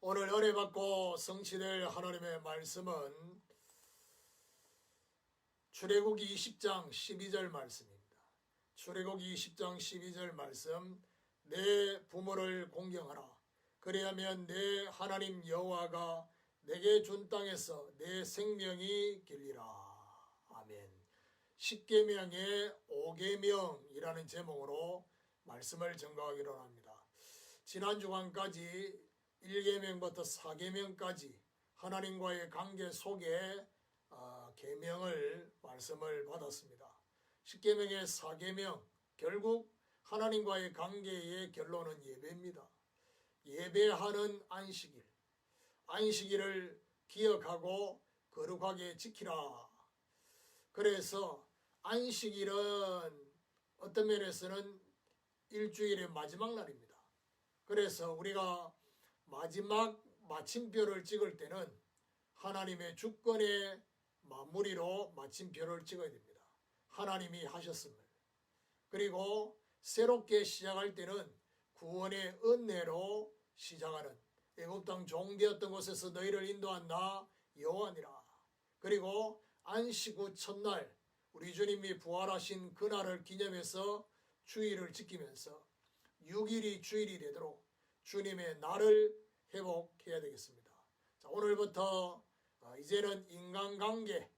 오늘 은혜받고 성취될 하나님의 말씀은 출애굽기 20장 12절 말씀입니다. 출애굽기 20장 12절 말씀, 내 부모를 공경하라. 그리하면 내 하나님 여호와가 내게 준 땅에서 내 생명이 길리라. 아멘. 십계명의 5계명이라는 제목으로 말씀을 전가하기로 합니다. 지난 주간까지 1계명부터 4계명까지 하나님과의 관계 속에 계명을 말씀을 받았습니다. 10계명의 4계명, 결국 하나님과의 관계의 결론은 예배입니다. 예배하는 안식일, 안식일을 기억하고 거룩하게 지키라. 그래서 안식일은 어떤 면에서는 일주일의 마지막 날입니다. 그래서 우리가 마지막 마침표를 찍을 때는 하나님의 주권의 마무리로 마침표를 찍어야 됩니다. 하나님이 하셨음을. 그리고 새롭게 시작할 때는 구원의 은혜로 시작하는, 애굽 땅 종되었던 곳에서 너희를 인도한 나 여호와니라. 그리고 안식 후 첫날 우리 주님이 부활하신 그날을 기념해서 주일을 지키면서 6일이 주일이 되도록 주님의 날을 회복해야 되겠습니다. 자, 오늘부터 이제는 인간관계,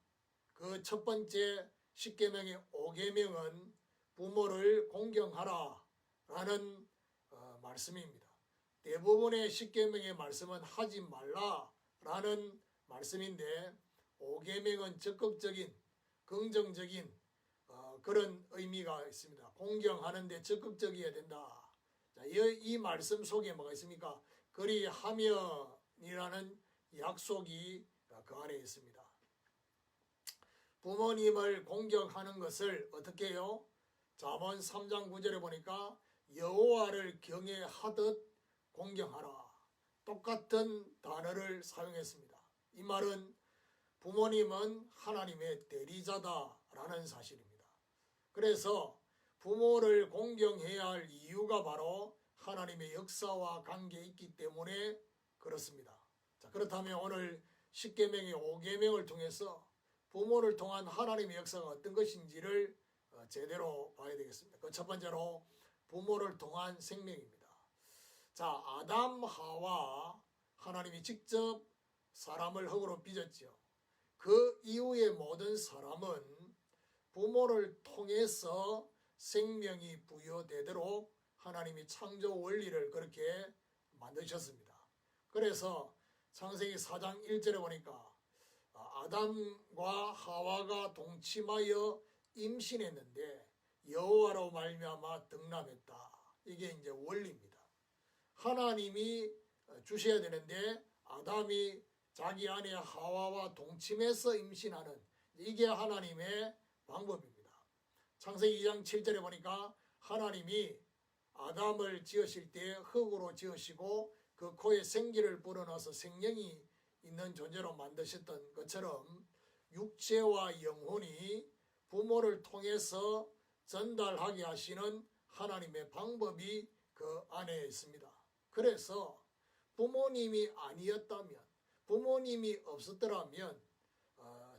그 첫 번째 10계명의 5계명은 부모를 공경하라 라는 말씀입니다. 대부분의 10계명의 말씀은 하지 말라 라는 말씀인데 5계명은 적극적인, 긍정적인 그런 의미가 있습니다. 공경하는데 적극적이어야 된다. 자, 이 말씀 속에 뭐가 있습니까? 그리하면이라는 약속이 그 안에 있습니다. 부모님을 공경하는 것을 어떻게 해요? 잠언 3장 9절에 보니까 여호와를 경외하듯 공경하라. 똑같은 단어를 사용했습니다. 이 말은 부모님은 하나님의 대리자다라는 사실입니다. 그래서 부모를 공경해야 할 이유가 바로 하나님의 역사와 관계에 있기 때문에 그렇습니다. 자, 그렇다면 오늘 10계명의 5계명을 통해서 부모를 통한 하나님의 역사가 어떤 것인지를 제대로 봐야 되겠습니다. 그 첫 번째로 부모를 통한 생명입니다. 자, 아담, 하와 하나님이 직접 사람을 흙으로 빚었죠. 그 이후의 모든 사람은 부모를 통해서 생명이 부여되도록 하나님이 창조 원리를 그렇게 만드셨습니다. 그래서 창세기 4장 1절에 보니까 아담과 하와가 동침하여 임신했는데 여호와로 말미암아 등남했다. 이게 이제 원리입니다. 하나님이 주셔야 되는데 아담이 자기 아내 하와와 동침해서 임신하는, 이게 하나님의 방법입니다. 창세기 2장 7절에 보니까 하나님이 아담을 지으실 때 흙으로 지으시고 그 코에 생기를 불어넣어서 생명이 있는 존재로 만드셨던 것처럼 육체와 영혼이 부모를 통해서 전달하게 하시는 하나님의 방법이 그 안에 있습니다. 그래서 부모님이 아니었다면, 부모님이 없었더라면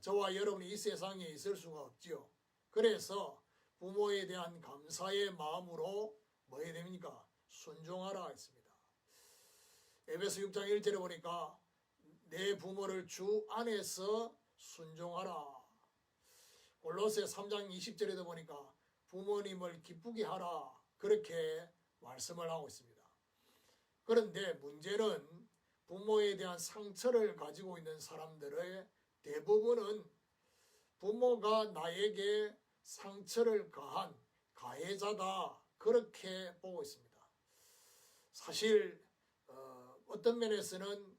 저와 여러분이 이 세상에 있을 수가 없지요. 그래서 부모에 대한 감사의 마음으로 뭐 해야 됩니까? 순종하라 했습니다. 에베소 6장 1절에 보니까 내 부모를 주 안에서 순종하라. 골로새 3장 20절에도 보니까 부모님을 기쁘게 하라. 그렇게 말씀을 하고 있습니다. 그런데 문제는 부모에 대한 상처를 가지고 있는 사람들의 대부분은 부모가 나에게 상처를 가한 가해자다, 그렇게 보고 있습니다. 사실 어떤 면에서는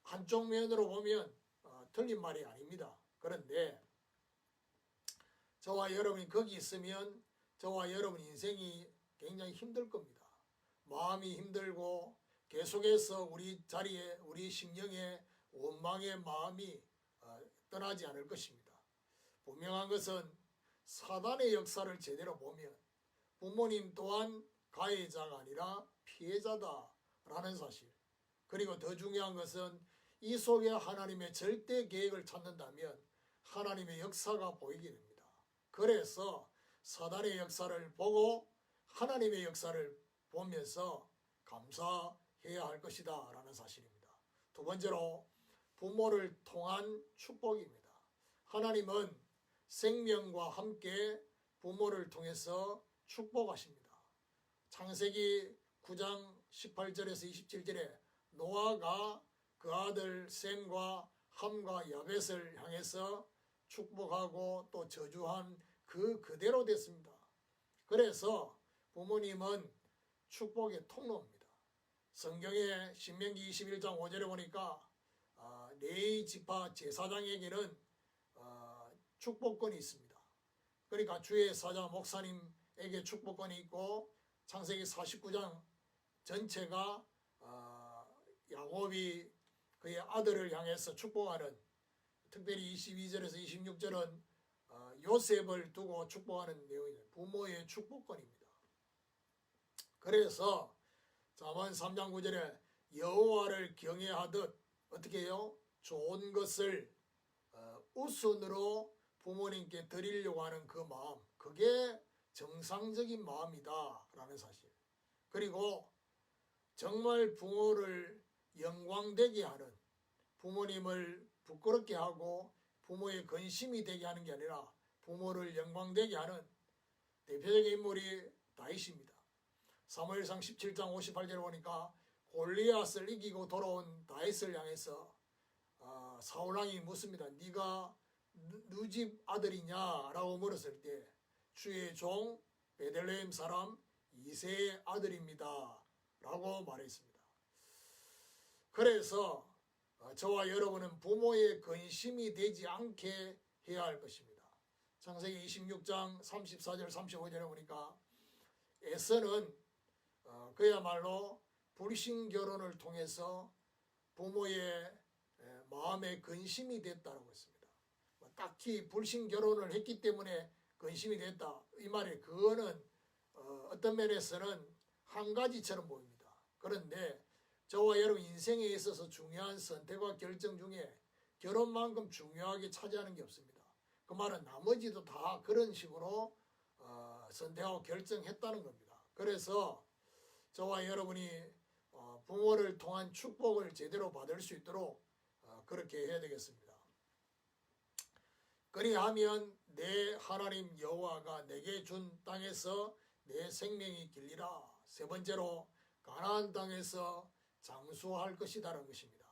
한쪽 면으로 보면 틀린 말이 아닙니다. 그런데 저와 여러분이 거기 있으면 저와 여러분 인생이 굉장히 힘들 겁니다. 마음이 힘들고 계속해서 우리 자리에, 우리 심령에 원망의 마음이 떠나지 않을 것입니다. 분명한 것은 사단의 역사를 제대로 보면 부모님 또한 가해자가 아니라 피해자다라는 사실, 그리고 더 중요한 것은 이 속에 하나님의 절대 계획을 찾는다면 하나님의 역사가 보이게 됩니다. 그래서 사단의 역사를 보고 하나님의 역사를 보면서 감사해야 할 것이다 라는 사실입니다. 두 번째로 부모를 통한 축복입니다. 하나님은 생명과 함께 부모를 통해서 축복하십니다. 창세기 9장 18절에서 27절에 노아가 그 아들 셈과 함과 야벳을 향해서 축복하고 또 저주한 그 그대로 됐습니다. 그래서 부모님은 축복의 통로입니다. 성경의 신명기 21장 5절에 보니까 레위 지파 제사장에게는 축복권이 있습니다. 그러니까 주의 사자 목사님에게 축복권이 있고 창세기 49장 전체가 야곱이 그의 아들을 향해서 축복하는, 특별히 22절에서 26절은 요셉을 두고 축복하는 내용입니다. 부모의 축복권입니다. 그래서 잠언 3장 9절에 여호와를 경외하듯 어떻게 해요? 좋은 것을 우선으로 부모님께 드리려고 하는 그 마음, 그게 정상적인 마음이다 라는 사실. 그리고 정말 부모를 영광되게 하는, 부모님을 부끄럽게 하고 부모의 근심이 되게 하는 게 아니라 부모를 영광되게 하는 대표적인 인물이 다윗입니다. 사무엘상 17장 58절에 보니까 골리앗을 이기고 돌아온 다윗을 향해서 사울왕이 묻습니다. 네가 누 집 아들이냐? 라고 물었을 때 주의 종 베들레헴 사람 이새의 아들입니다 라고 말했습니다. 그래서 저와 여러분은 부모의 근심이 되지 않게 해야 할 것입니다. 창세기 26장 34절 35절에 보니까 에서는 그야말로 불신 결혼을 통해서 부모의 마음에 근심이 됐다고 했습니다. 딱히 불신 결혼을 했기 때문에 근심이 됐다, 이 말이 그거는 어떤 면에서는 한 가지처럼 보입니다. 그런데 저와 여러분 인생에 있어서 중요한 선택과 결정 중에 결혼만큼 중요하게 차지하는 게 없습니다. 그 말은 나머지도 다 그런 식으로 선택하고 결정했다는 겁니다. 그래서 저와 여러분이 부모를 통한 축복을 제대로 받을 수 있도록 그렇게 해야 되겠습니다. 그리하면 내 하나님 여호와가 내게 준 땅에서 내 생명이 길리라. 세 번째로 가나안 땅에서 장수할 것이다라는 것입니다.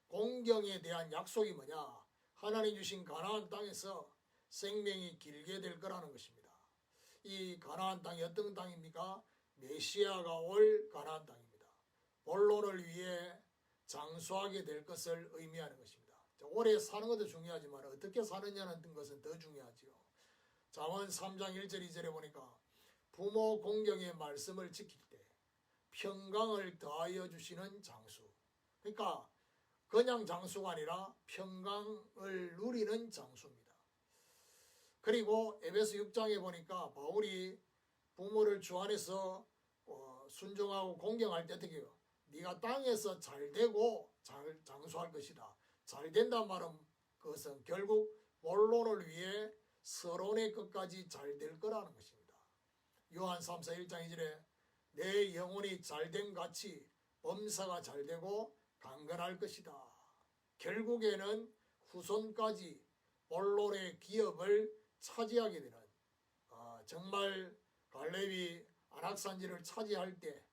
공경에 대한 약속이 뭐냐? 하나님 주신 가나안 땅에서 생명이 길게 될 거라는 것입니다. 이 가나안 땅이 어떤 땅입니까? 메시아가 올 가나안 땅입니다. 본론을 위해 장수하게 될 것을 의미하는 것입니다. 오래 사는 것도 중요하지만 어떻게 사느냐는 것은 더 중요하지요. 잠언 3장 1절 2절에 보니까 부모 공경의 말씀을 지킬 때 평강을 더하여 주시는 장수. 그러니까 그냥 장수가 아니라 평강을 누리는 장수입니다. 그리고 에베소 6장에 보니까 바울이 부모를 주 안에서 순종하고 공경할 때 어떻게 해요? 네가 땅에서 잘 되고 잘 장수할 것이다. 잘 된단 말은 그것은 결국 본론을 위해 서론의 끝까지 잘 될 거라는 것입니다. 요한 3서 1장 2절에 내 영혼이 잘된 같이 범사가 잘되고 강건할 것이다. 결국에는 후손까지 본론의 기업을 차지하게 되는, 정말 갈렙이 안악산지를 차지할 때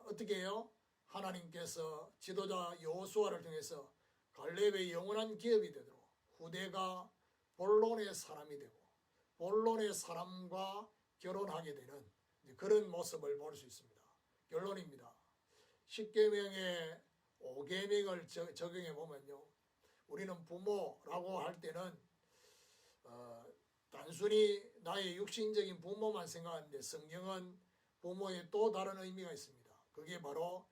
어떻게 해요? 하나님께서 지도자 여호수아를 통해서 갈렙의 영원한 기업이 되도록 후대가 본론의 사람이 되고 본론의 사람과 결혼하게 되는 그런 모습을 볼 수 있습니다. 결론입니다. 10계명의 5계명을 적용해 보면요, 우리는 부모라고 할 때는 단순히 나의 육신적인 부모만 생각하는데 성경은 부모의 또 다른 의미가 있습니다. 그게 바로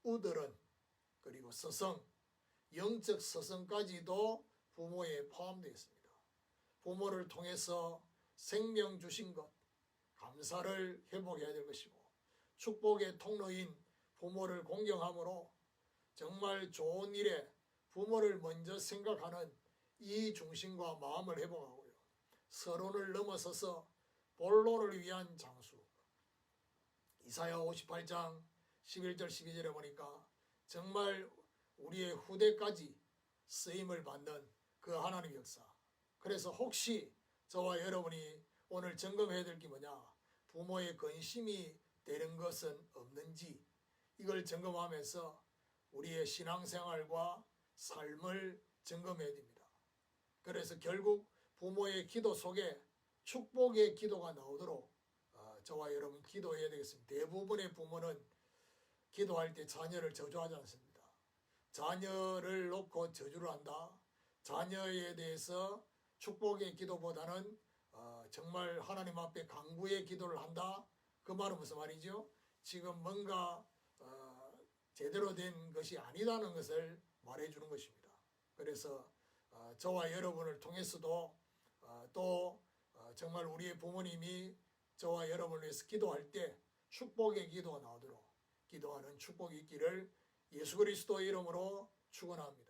우들은, 그리고 서성, 영적 서성까지도 부모에 포함되어 있습니다. 부모를 통해서 생명 주신 것 감사를 회복해야 될 것이고, 축복의 통로인 부모를 공경함으로 정말 좋은 일에 부모를 먼저 생각하는 이 중심과 마음을 회복하고요. 서론을 넘어서서 본론을 위한 장수. 이사야 58장 11절 12절에 보니까 정말 우리의 후대까지 쓰임을 받는 그 하나님의 역사. 그래서 혹시 저와 여러분이 오늘 점검해야 될 게 뭐냐? 부모의 근심이 되는 것은 없는지 이걸 점검하면서 우리의 신앙생활과 삶을 점검해야 됩니다. 그래서 결국 부모의 기도 속에 축복의 기도가 나오도록 저와 여러분 기도해야 되겠습니다. 대부분의 부모는 기도할 때 자녀를 저주하지 않습니다. 자녀를 놓고 저주를 한다. 자녀에 대해서 축복의 기도보다는 정말 하나님 앞에 간구의 기도를 한다. 그 말은 무슨 말이죠? 지금 뭔가 제대로 된 것이 아니다는 것을 말해주는 것입니다. 그래서 저와 여러분을 통해서도 또 정말 우리의 부모님이 저와 여러분을 위해서 기도할 때 축복의 기도가 나오도록 기도하는 축복이 있기를 예수 그리스도의 이름으로 축원합니다.